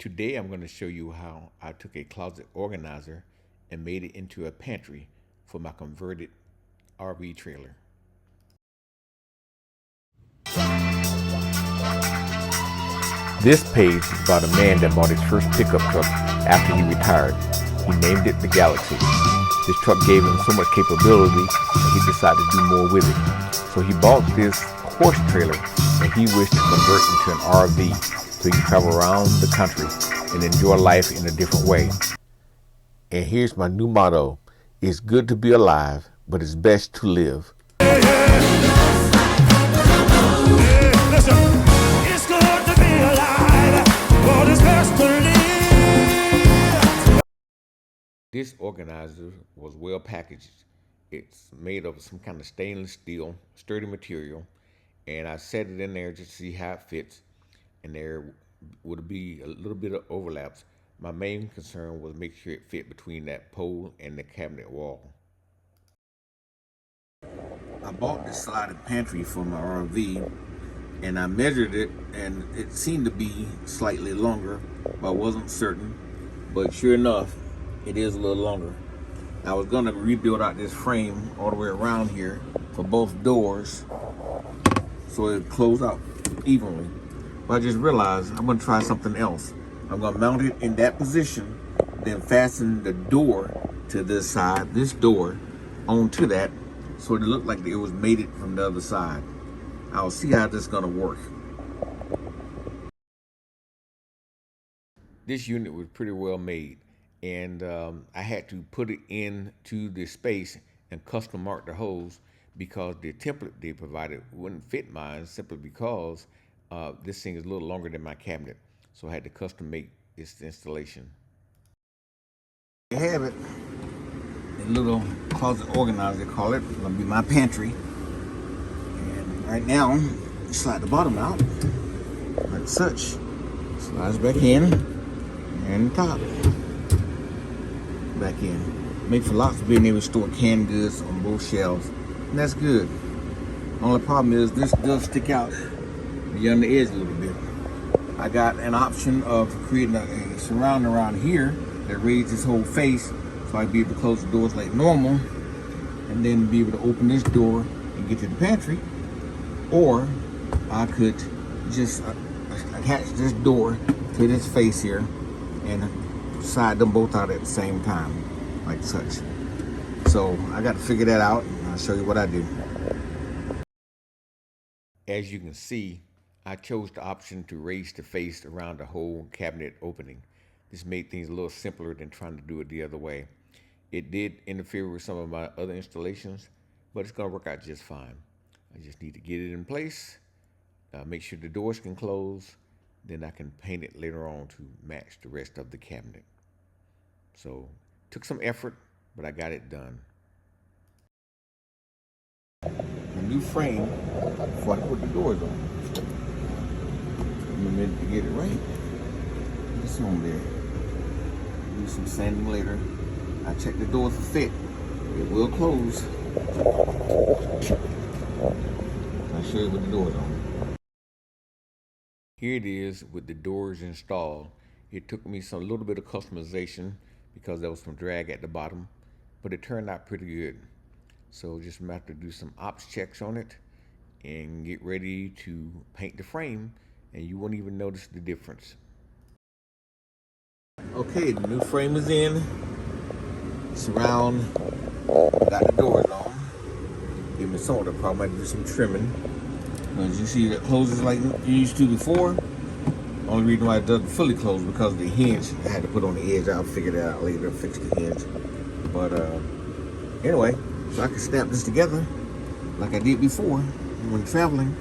Today I'm going to show you how I took a closet organizer and made it into a pantry for my converted RV trailer. This page is about a man that bought his first pickup truck after he retired. He named it the Galaxy. This truck gave him so much capability that he decided to do more with it. So he bought this horse trailer and he wished to convert it into an RV so he can travel around the country and enjoy life in a different way. And here's my new motto: it's good to be alive, but it's best to live. This organizer was well packaged. It's made of some kind of stainless steel, sturdy material, and I set it in there just to see how it fits. And there would be a little bit of overlaps. My main concern was make sure it fit between that pole and the cabinet wall. I bought this sliding pantry for my RV, and I measured it, and it seemed to be slightly longer, but I wasn't certain. But sure enough, it is a little longer. I was gonna rebuild out this frame all the way around here for both doors so it closed out evenly. But I just realized I'm gonna try something else. I'm gonna mount it in that position, then fasten the door to this side, this door, onto that, so it looked like it was mated from the other side. I'll see how this is gonna work. This unit was pretty well made, and I had to put it into the space and custom mark the holes because the template they provided wouldn't fit mine, simply because this thing is a little longer than my cabinet. So I had to custom make this installation. You have it, a little closet organizer, they call it. It's gonna be my pantry. And right now, slide the bottom out, like such. Slides back in, and the top back in. Make for lots of being able to store canned goods on both shelves, and that's good. Only problem is this does stick out beyond the edge a little bit. I got an option of creating a surround around here that raises this whole face, so I'd be able to close the doors like normal, and then be able to open this door and get to the pantry. Or I could just attach this door to this face here and slide them both out at the same time, like such. So I got to figure that out, and I'll show you what I do. As you can see, I chose the option to raise the face around the whole cabinet opening. This made things a little simpler than trying to do it the other way. It did interfere with some of my other installations, but it's gonna work out just fine. I just need to get it in place, make sure the doors can close, then I can paint it later on to match the rest of the cabinet. So, took some effort, but I got it done. A new frame before I put the doors on. I'm a minute to get it right. It's on there. Do some sanding later. I check the doors for fit. It will close. I'll show you with the doors on. Here it is with the doors installed. It took me a little bit of customization because there was some drag at the bottom, but it turned out pretty good. So just have to do some ops checks on it and get ready to paint the frame, and you won't even notice the difference. Okay, the new frame is in. Surround, got the doors on. Even some of the problem, I might do some trimming. As you see, that closes like you used to before. Only reason why it doesn't fully close because of the hinge I had to put on the edge. I'll figure that out later, fix the hinge. But anyway, so I can snap this together like I did before when traveling.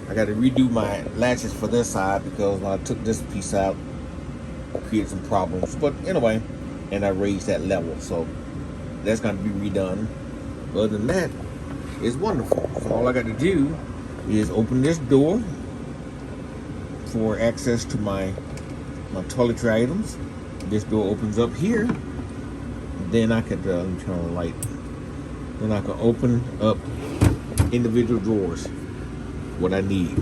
I got to redo my latches for this side because when I took this piece out, it created some problems. But anyway, and I raised that level, so that's going to be redone. Other than that, it's wonderful. So all I got to do is open this door for access to my toiletry items. This door opens up here. Then I could let me turn on the light. Then I can open up individual drawers, what I need.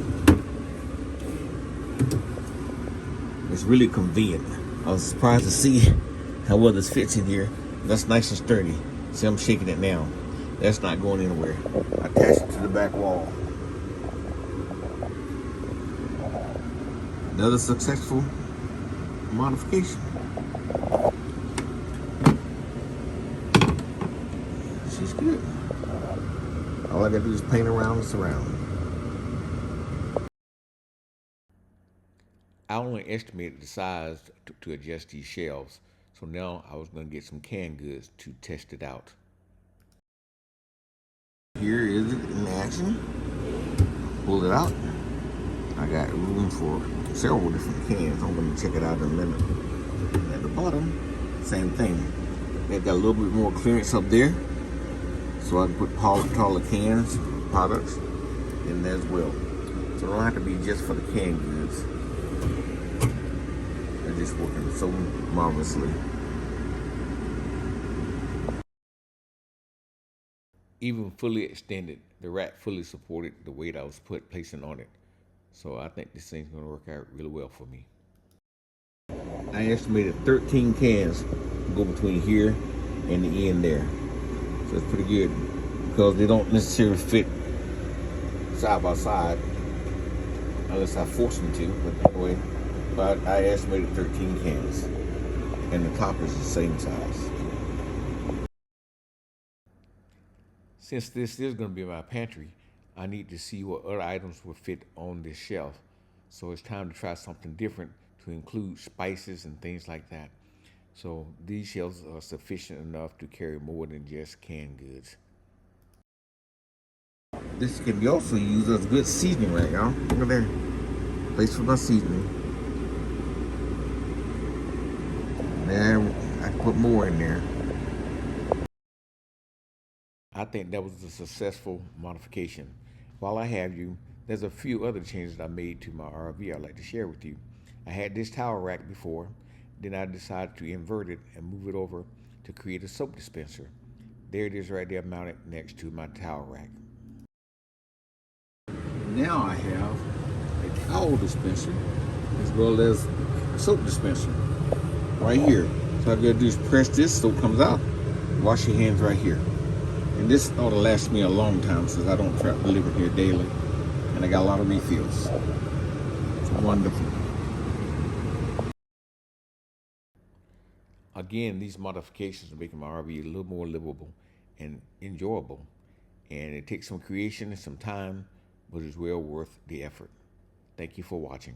It's really convenient. I was surprised to see how well this fits in here. That's nice and sturdy. See, I'm shaking it now. That's not going anywhere. I attach it to the back wall. Another successful modification. She's good. All I gotta do is paint around and surround. I only estimated the size to adjust these shelves, so now I was going to get some canned goods to test it out. Here is it in action. Pull it out. I got room for several different cans. I'm going to check it out in a minute. And at the bottom, same thing. They got a little bit more clearance up there, so I can put taller cans, products in there as well. So it don't have to be just for the canned goods. They're just working so marvelously. Even fully extended, the rack fully supported the weight I was placing on it. So I think this thing's gonna work out really well for me. I estimated 13 cans go between here and the end there. So it's pretty good because they don't necessarily fit side by side unless I force them to, but anyway. But I estimated 13 cans, and the top is the same size. Since this is going to be my pantry, I need to see what other items will fit on this shelf. So it's time to try something different to include spices and things like that. So these shelves are sufficient enough to carry more than just canned goods. This can be also used as a good seasoning rack, y'all. Look at there. Place for my seasoning. There, I can put more in there. I think that was a successful modification. While I have you, there's a few other changes I made to my RV I'd like to share with you. I had this towel rack before, then I decided to invert it and move it over to create a soap dispenser. There it is right there mounted next to my towel rack. Now I have a towel dispenser as well as a soap dispenser right here. So all I gotta do is press this, soap comes out, wash your hands right here. And this ought to last me a long time since I don't deliver here daily. And I got a lot of refills. It's wonderful. Again, these modifications are making my RV a little more livable and enjoyable. And it takes some creation and some time, but it's well worth the effort. Thank you for watching.